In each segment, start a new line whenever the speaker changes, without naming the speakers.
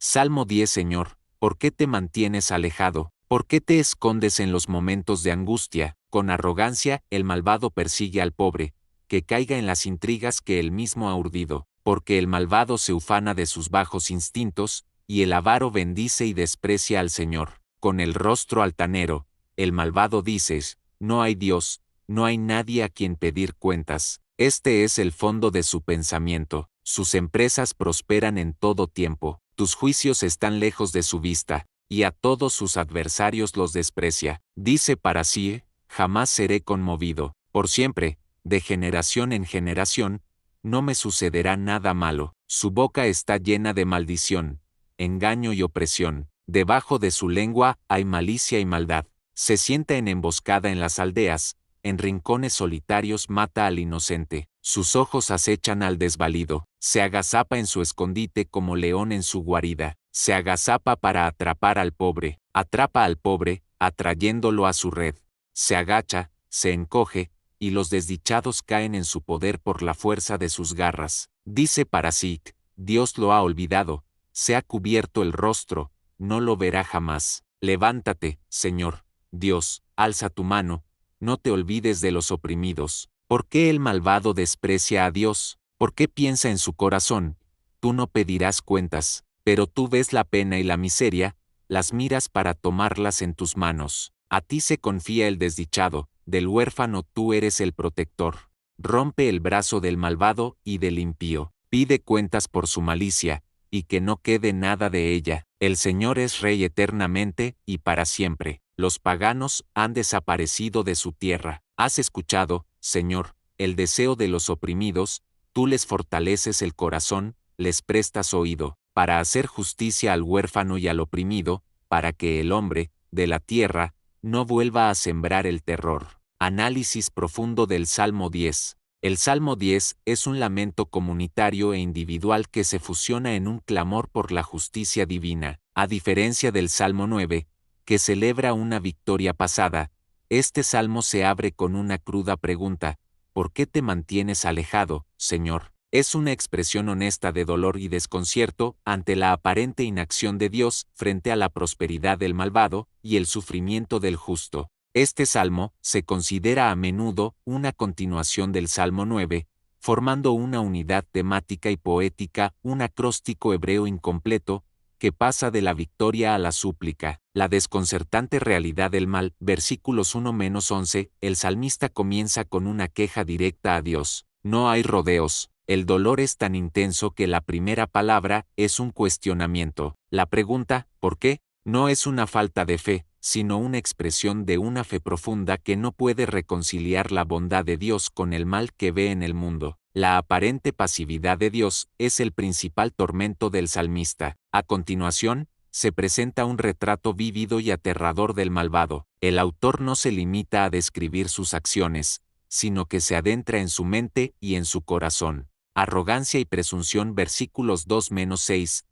Salmo 10. Señor, ¿por qué te mantienes alejado? ¿Por qué te escondes en los momentos de angustia? Con arrogancia, el malvado persigue al pobre, que caiga en las intrigas que él mismo ha urdido, porque el malvado se ufana de sus bajos instintos, y el avaro bendice y desprecia al Señor. Con el rostro altanero, el malvado dices, no hay Dios, no hay nadie a quien pedir cuentas. Este es el fondo de su pensamiento, sus empresas prosperan en todo tiempo, tus juicios están lejos de su vista, y a todos sus adversarios los desprecia. Dice para sí, jamás seré conmovido, por siempre, de generación en generación, no me sucederá nada malo. Su boca está llena de maldición, engaño y opresión, debajo de su lengua hay malicia y maldad. Se sienta en emboscada en las aldeas, en rincones solitarios mata al inocente, sus ojos acechan al desvalido, se agazapa en su escondite como león en su guarida, se agazapa para atrapar al pobre, atrapa al pobre, atrayéndolo a su red. Se agacha, se encoge, y los desdichados caen en su poder por la fuerza de sus garras. Dice para sí, Dios lo ha olvidado, se ha cubierto el rostro, no lo verá jamás. Levántate, Señor, Dios, alza tu mano, no te olvides de los oprimidos. ¿Por qué el malvado desprecia a Dios? ¿Por qué piensa en su corazón? Tú no pedirás cuentas, pero tú ves la pena y la miseria, las miras para tomarlas en tus manos. A ti se confía el desdichado, del huérfano tú eres el protector. Rompe el brazo del malvado y del impío. Pide cuentas por su malicia, y que no quede nada de ella. El Señor es Rey eternamente y para siempre. Los paganos han desaparecido de su tierra. Has escuchado, Señor, el deseo de los oprimidos, tú les fortaleces el corazón, les prestas oído, para hacer justicia al huérfano y al oprimido, para que el hombre, de la tierra, no vuelva a sembrar el terror. Análisis profundo del Salmo 10. El Salmo 10 es un lamento comunitario e individual que se fusiona en un clamor por la justicia divina. A diferencia del Salmo 9, que celebra una victoria pasada, este salmo se abre con una cruda pregunta: ¿por qué te mantienes alejado, Señor? Es una expresión honesta de dolor y desconcierto ante la aparente inacción de Dios frente a la prosperidad del malvado y el sufrimiento del justo. Este salmo se considera a menudo una continuación del Salmo 9, formando una unidad temática y poética, un acróstico hebreo incompleto, que pasa de la victoria a la súplica. La desconcertante realidad del mal, versículos 1-11, el salmista comienza con una queja directa a Dios. No hay rodeos. El dolor es tan intenso que la primera palabra es un cuestionamiento. La pregunta, ¿por qué?, no es una falta de fe, sino una expresión de una fe profunda que no puede reconciliar la bondad de Dios con el mal que ve en el mundo. La aparente pasividad de Dios es el principal tormento del salmista. A continuación, se presenta un retrato vívido y aterrador del malvado. El autor no se limita a describir sus acciones, sino que se adentra en su mente y en su corazón. Arrogancia y presunción, versículos 2-6.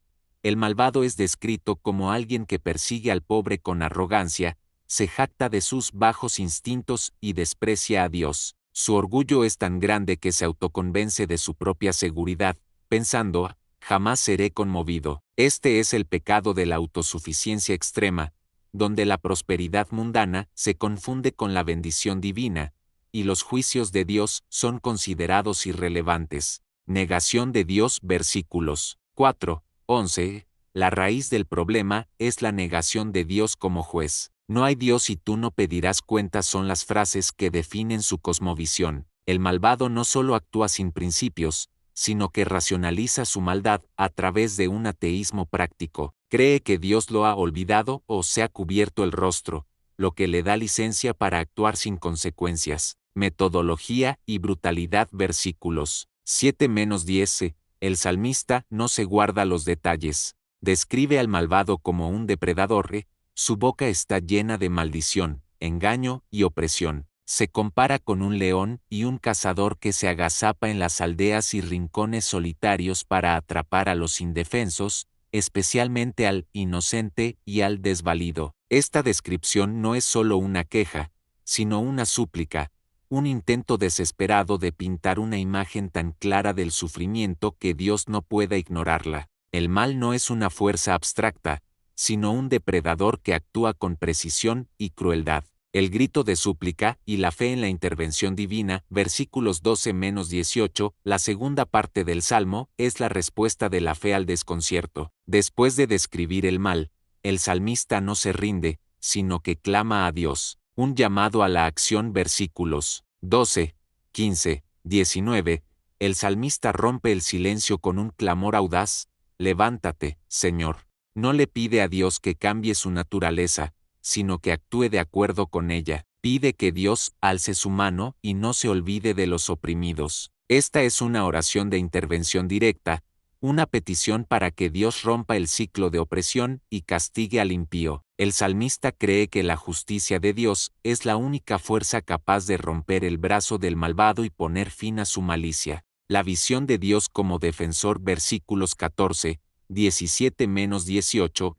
El malvado es descrito como alguien que persigue al pobre con arrogancia, se jacta de sus bajos instintos y desprecia a Dios. Su orgullo es tan grande que se autoconvence de su propia seguridad, pensando, jamás seré conmovido. Este es el pecado de la autosuficiencia extrema, donde la prosperidad mundana se confunde con la bendición divina, y los juicios de Dios son considerados irrelevantes. Negación de Dios, versículos 4-11. La raíz del problema es la negación de Dios como juez. No hay Dios y tú no pedirás cuentas son las frases que definen su cosmovisión. El malvado no solo actúa sin principios, sino que racionaliza su maldad a través de un ateísmo práctico. Cree que Dios lo ha olvidado o se ha cubierto el rostro, lo que le da licencia para actuar sin consecuencias. Metodología y brutalidad, versículos 7-10. El salmista no se guarda los detalles. Describe al malvado como un depredador. Su boca está llena de maldición, engaño y opresión. Se compara con un león y un cazador que se agazapa en las aldeas y rincones solitarios para atrapar a los indefensos, especialmente al inocente y al desvalido. Esta descripción no es solo una queja, sino una súplica, un intento desesperado de pintar una imagen tan clara del sufrimiento que Dios no pueda ignorarla. El mal no es una fuerza abstracta, sino un depredador que actúa con precisión y crueldad. El grito de súplica y la fe en la intervención divina, versículos 12-18, la segunda parte del Salmo, es la respuesta de la fe al desconcierto. Después de describir el mal, el salmista no se rinde, sino que clama a Dios. Un llamado a la acción, versículos 12, 15, 19. El salmista rompe el silencio con un clamor audaz: levántate, Señor. No le pide a Dios que cambie su naturaleza, sino que actúe de acuerdo con ella. Pide que Dios alce su mano y no se olvide de los oprimidos. Esta es una oración de intervención directa, una petición para que Dios rompa el ciclo de opresión y castigue al impío. El salmista cree que la justicia de Dios es la única fuerza capaz de romper el brazo del malvado y poner fin a su malicia. La visión de Dios como defensor, versículos 14, 17-18.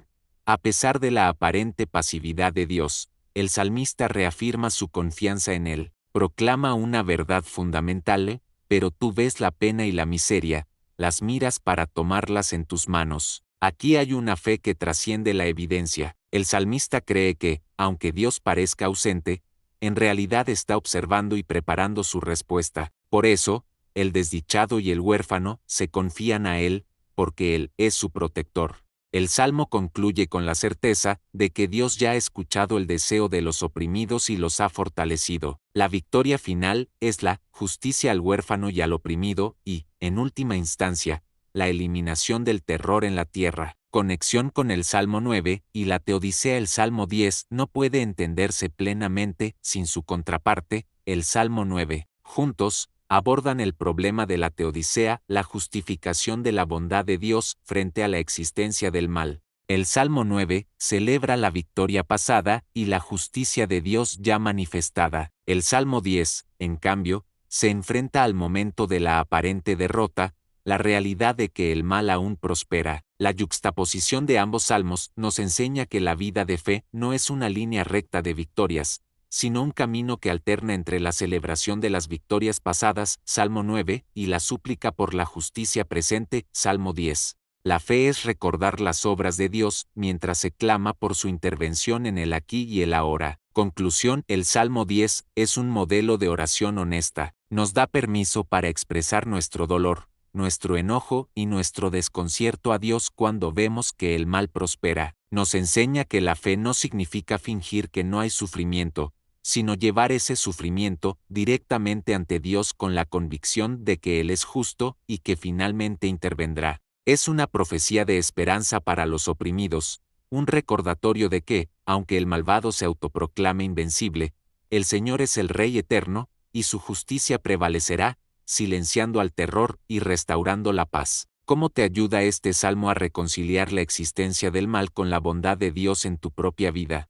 A pesar de la aparente pasividad de Dios, el salmista reafirma su confianza en él. Proclama una verdad fundamental: pero tú ves la pena y la miseria, las miras para tomarlas en tus manos. Aquí hay una fe que trasciende la evidencia. El salmista cree que, aunque Dios parezca ausente, en realidad está observando y preparando su respuesta. Por eso, el desdichado y el huérfano se confían a Él, porque Él es su protector. El Salmo concluye con la certeza de que Dios ya ha escuchado el deseo de los oprimidos y los ha fortalecido. La victoria final es la justicia al huérfano y al oprimido y, en última instancia, la eliminación del terror en la tierra. Conexión con el Salmo 9 y la Teodicea. El Salmo 10 no puede entenderse plenamente sin su contraparte, el Salmo 9. Juntos, abordan el problema de la Teodicea, la justificación de la bondad de Dios frente a la existencia del mal. El Salmo 9 celebra la victoria pasada y la justicia de Dios ya manifestada. El Salmo 10, en cambio, se enfrenta al momento de la aparente derrota, la realidad de que el mal aún prospera. La yuxtaposición de ambos salmos nos enseña que la vida de fe no es una línea recta de victorias, sino un camino que alterna entre la celebración de las victorias pasadas, Salmo 9, y la súplica por la justicia presente, Salmo 10. La fe es recordar las obras de Dios mientras se clama por su intervención en el aquí y el ahora. Conclusión: el Salmo 10 es un modelo de oración honesta. Nos da permiso para expresar nuestro dolor, nuestro enojo y nuestro desconcierto a Dios cuando vemos que el mal prospera. Nos enseña que la fe no significa fingir que no hay sufrimiento, sino llevar ese sufrimiento directamente ante Dios con la convicción de que Él es justo y que finalmente intervendrá. Es una profecía de esperanza para los oprimidos, un recordatorio de que, aunque el malvado se autoproclame invencible, el Señor es el Rey eterno, y su justicia prevalecerá, silenciando al terror y restaurando la paz. ¿Cómo te ayuda este salmo a reconciliar la existencia del mal con la bondad de Dios en tu propia vida?